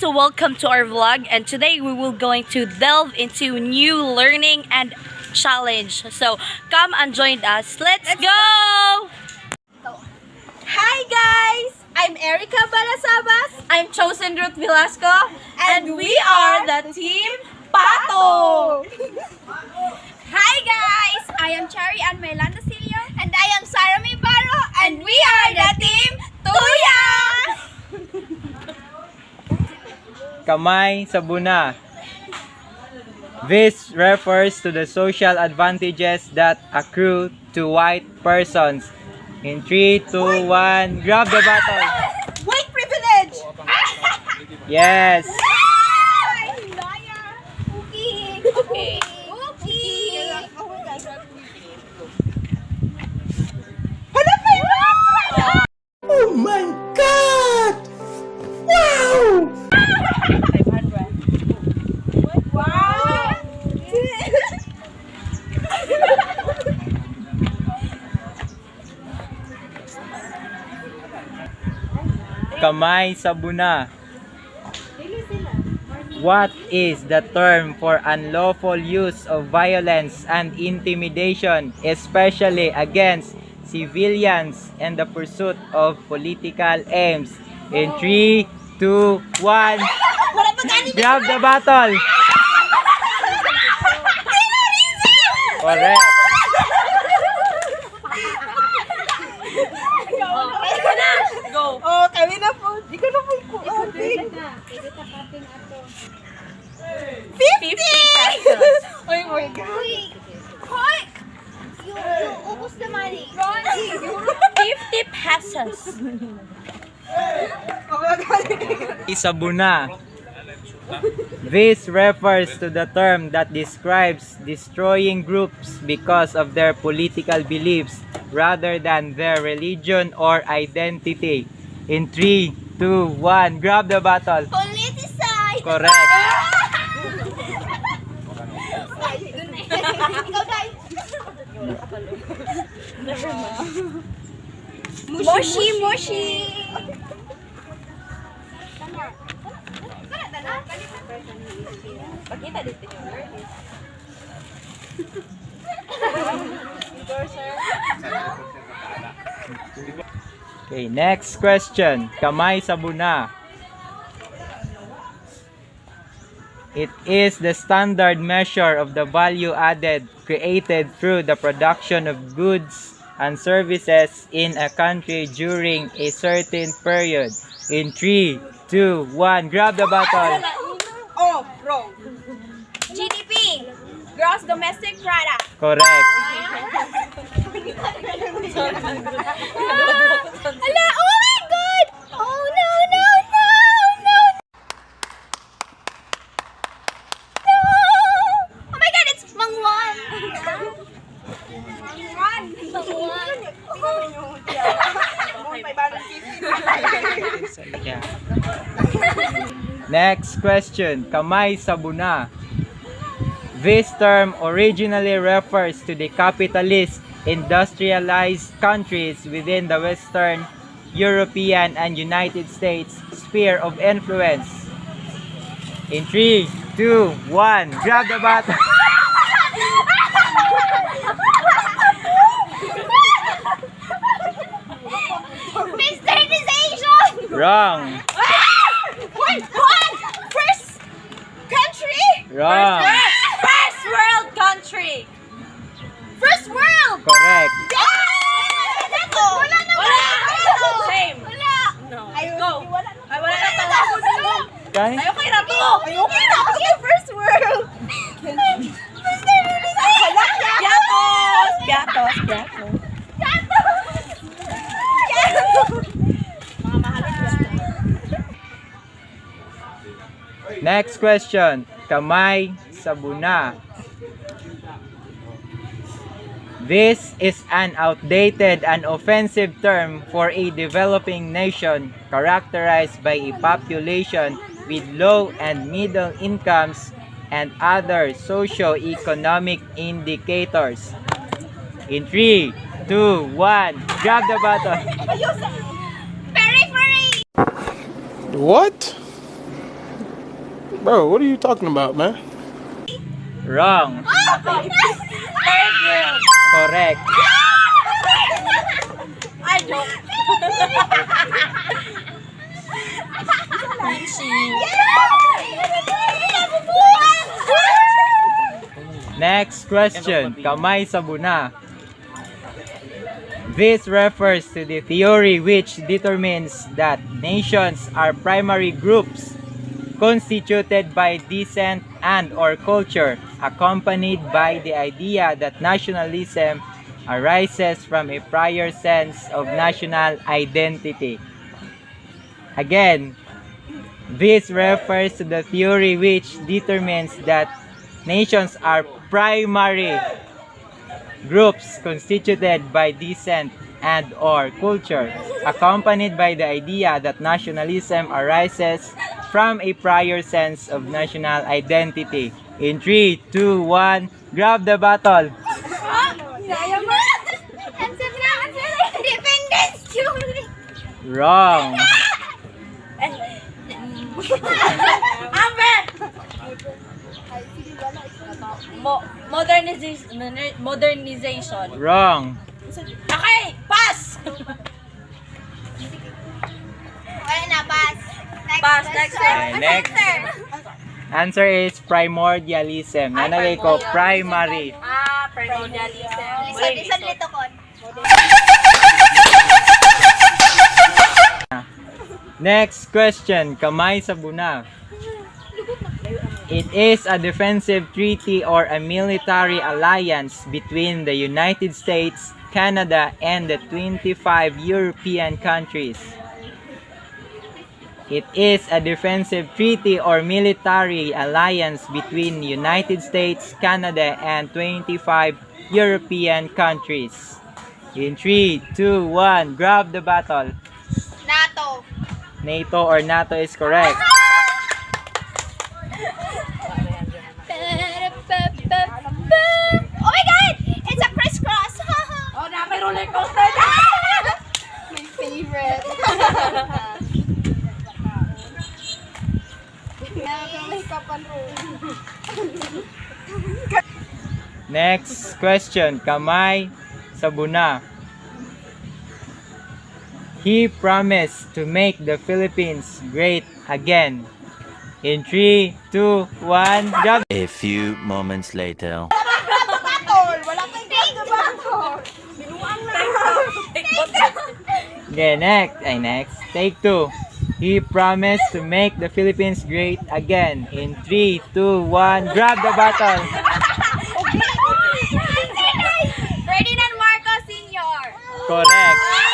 So welcome to our vlog, and today we will going to delve into new learning and challenge. So come and join us. Let's go! Hi guys! I'm Erica Balasabas. I'm Chosen Ruth Velasco. And we are the Team Pato! Hi guys! I am Cherry Ann Melanda Silio. And I am Sarah May Barro. And we are the Team Tuya! Kamay sa buna. This refers to the social advantages that accrue to white persons. In 3, 2, 1, grab the bottle. White privilege! Yes. Okay. Okay. Hala pa yun! Oh my God! Wow! Wow! Kamay sa buna. What is the term for unlawful use of violence and intimidation, especially against civilians in the pursuit of political aims? In 3, 2, 1, grab the bottle. Correct. Go! Oh, kami na po. Di ko na po kuoting. 50! 50 pesos. Oh my God. Hoy! Ubus na money. 50 pesos. Oh my God. Sa buna. This refers to the term that describes destroying groups because of their political beliefs rather than their religion or identity. In 3, 2, 1, grab the bottle. Politicide! Correct. Ikaw tayo. Moshi, moshi. Pakita dito yung Okay, next question. Kamay sa buna. It is the standard measure of the value added created through the production of goods and services in a country during a certain period. In 3, 2, 1, grab the bottle. Oh, wrong. GDP. Gross Domestic Product. Correct. Ala, oh my God! Oh no, no, no, no! No! Oh my God, it's Mangwan! Mangwan! Mangwan! Yeah. Next question. Kamay sa buna. This term originally refers to the capitalist, industrialized countries within the Western European and United States sphere of influence. In 3, 2, 1, grab the bottle. Westernization! Wrong. What? First country? Wrong. First world country. First world! Correct. Wala na Same. Wala! No. Go! Ay, wala na tawa. Okay? Ayaw kay Rato. Ayoko na! Okay, first world! Piatos. Piatos. Piatos. Next question. Kamay sa buna. This is an outdated and offensive term for a developing nation characterized by a population with low and middle incomes and other socio-economic indicators. In 3, 2, 1, grab the button. Periphery! What? Bro, what are you talking about, man? Wrong. Third world. Correct. I don't. Next question. Kamay sa buna. This refers to the theory which determines that nations are primary groups constituted by descent and or culture, accompanied by the idea that nationalism arises from a prior sense of national identity. Again, this refers to the theory which determines that nations are primary groups constituted by descent and or culture, accompanied by the idea that nationalism arises from a prior sense of national identity. In 3, 2, 1, grab the bottle. Wrong. Modernization. Wrong. Okay, pass. Wala na, pass. Pass, next Okay, next. Answer is primordialism. Nanagay ko, primary. Primordialism. Listen lito ko. Next question, kamay sa buna. It is a defensive treaty or a military alliance between the United States, Canada, and the 25 European countries. It is a defensive treaty or military alliance between United States, Canada, and 25 European countries. In 3, 2, 1, grab the bottle. NATO. NATO or NATO is correct. Oh my God! It's a crisscross! Oh, na may roller coaster na. My favorite. Next question, kamay sa buna. He promised to make the Philippines great again. In 3, 2, 1, grab. A few moments later. Wala kang battle! Okay, next. Take 2. He promised to make the Philippines great again. In 3, 2, 1, grab the bottle. Ferdinand Marcos Sr. Correct.